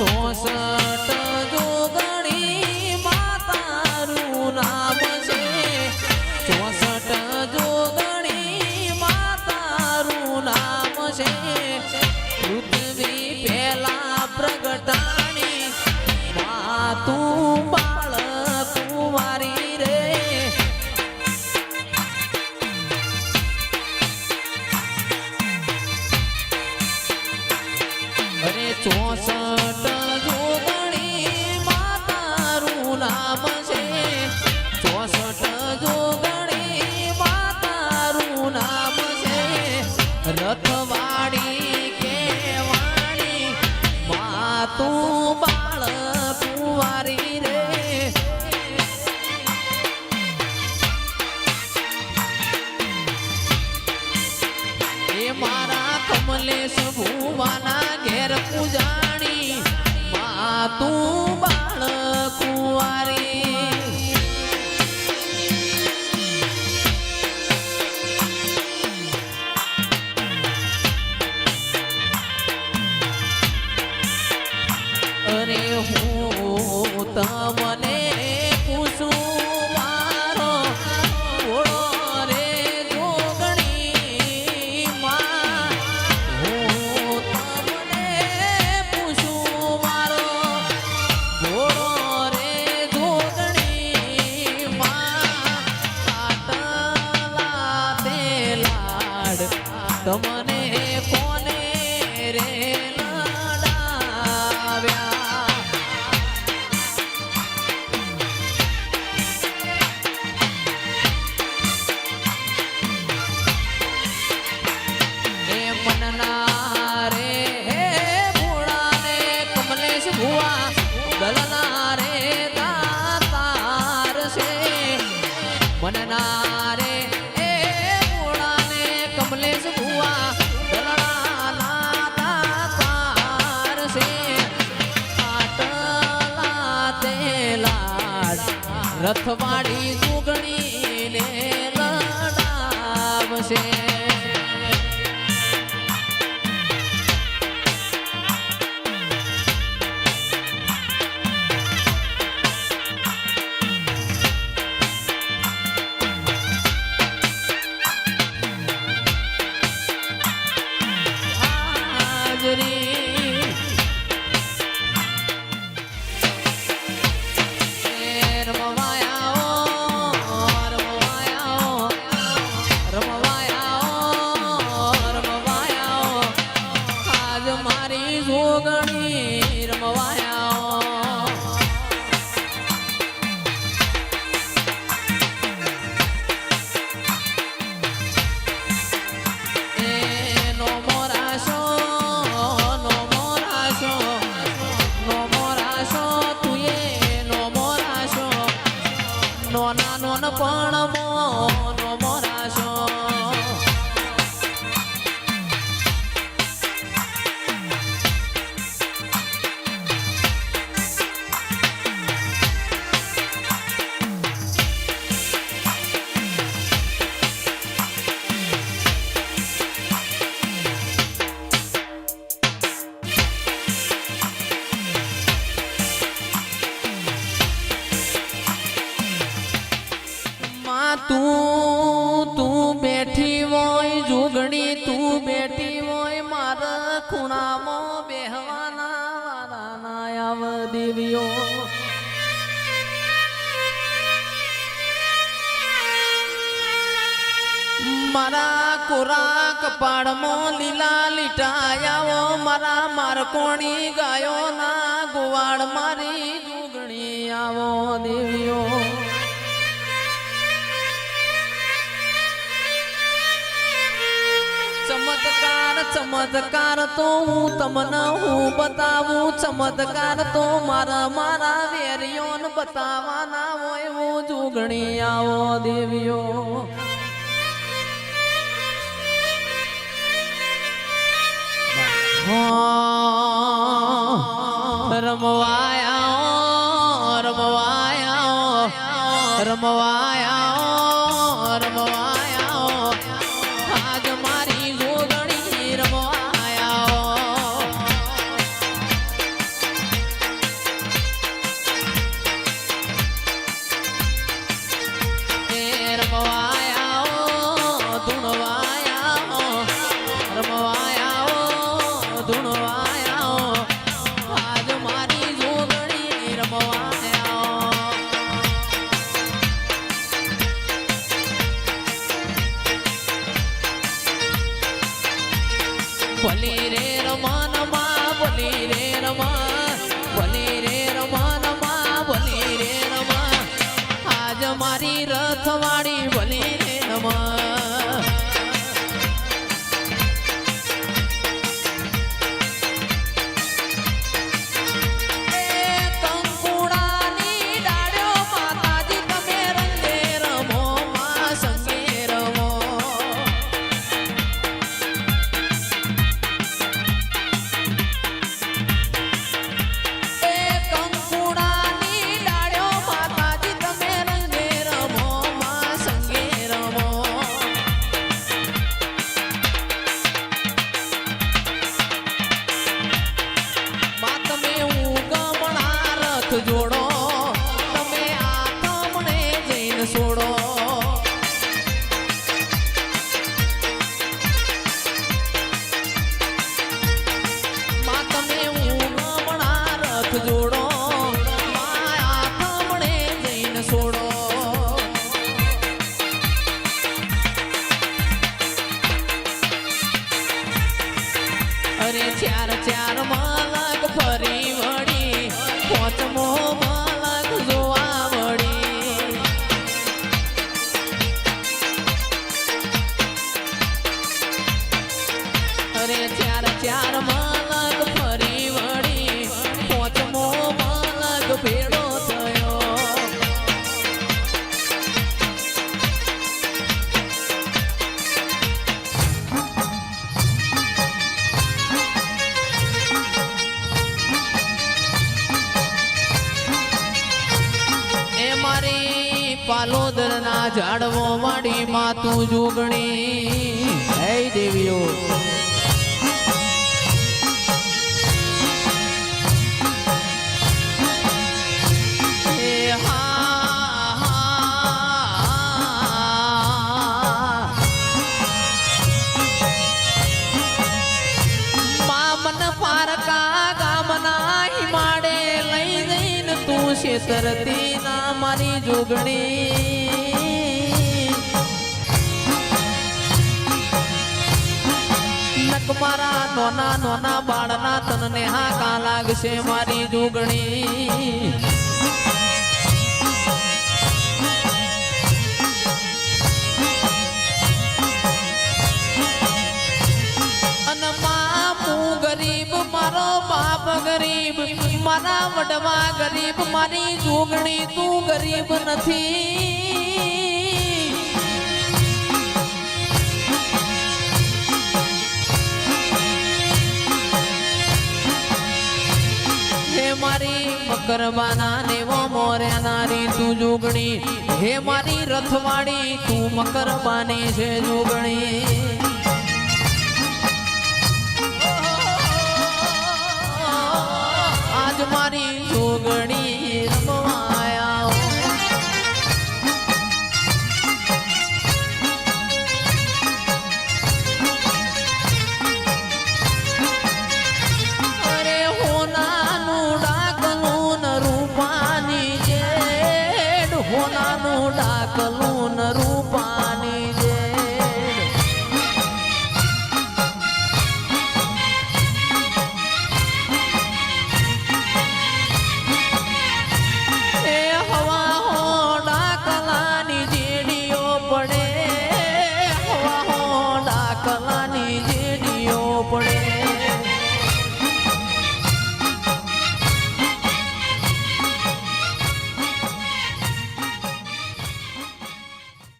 ચોસઠ જોગણી માતારું નામ છે 64 જોગણી માતારું નામ છે પૃથ્વી પહેલા પ્રગટાણી તું બાળ કુંવારી રે અરે 64 જોગણી માતારું નામ છે 64 જોગણી માતારું નામ છે રથવાડી કેવાણી તું બાળ કુંવારી રે એ મારા કમલેશ ભુવાના ઘેર પૂજાણી તું બાળ કુંવારી અરે હું તમને પૂછું મારો ઘોડો રે જોગણી માં હું તમને પૂછું મારો ઘોડો રે જોગણી માં આટલા તે લાડ તમને કોને રે મનનારે એ મોળાને કમલેશ ભુવા દલડાના દાતાર છે આટલા તે લાડ રથવાડી જોગણીને લડાવશે તું બેઠી હોય જોગણી તું બેઠી હોય મારા ખૂણામાં બેહવાના વારાના આવ દેવીઓ મારા કોરા કપાળમાં લીલા લીટાયાઓ મારા મારકોણી ગાયો ના ગોવાળ મારી જોગણી આવો દેવીઓ ચમત્કાર ચમત્કાર તો હું તમને હું બતાવું ચમત્કાર તો મારા વેરિયોન બતાવવાના હોય હું જોગણી આવો દેવીઓ રમવાયા રમવાયા રમવાયા રમવાયા આજ મારી જોગણી રમવાયા ભલી રે રમનમાં ભલી રે રમા ભલી રે રમનમાં ભલી રે રમા આજ મારી રથવાડી ભલી રે રમા જોડો તમે આથમને જઈને છોડો માં તમે ઊંઘમણા રથ જોડો માં આથમને જઈને છોડો અરે ચાર ચાર માલક ફરી વળી પોચમો માલક જોવા વળી અરે ચાર ચાર માલક ફરી વળી પોચમો માલક ભેડો થયો પાલોદર ના ઝાડવો વાડી માતું જોગણી હે દેવીઓ મામન પારકા ગામના હિમાડે લઈ જઈને તું શેતરતી ના મારી જોગણી નક મારા નોના નોના બાળના તનને હાકા લાગશે મારી જોગણી અન મામું ગરીબ મારો બાપ ગરીબ મારા વડવા ગરીબ મારી જોગણી તું ગરીબ નથી હે મારી મકરબાના નેવો મોર્યા નારી તું જોગણી હે મારી રથવાડી તું મકરબાની છે જોગણી આજ મારી જોગણી રમવાયા અરે હોનાનું ડાકલું ન રૂપાની જેડ હોનાનું ડાકલું ન રૂપા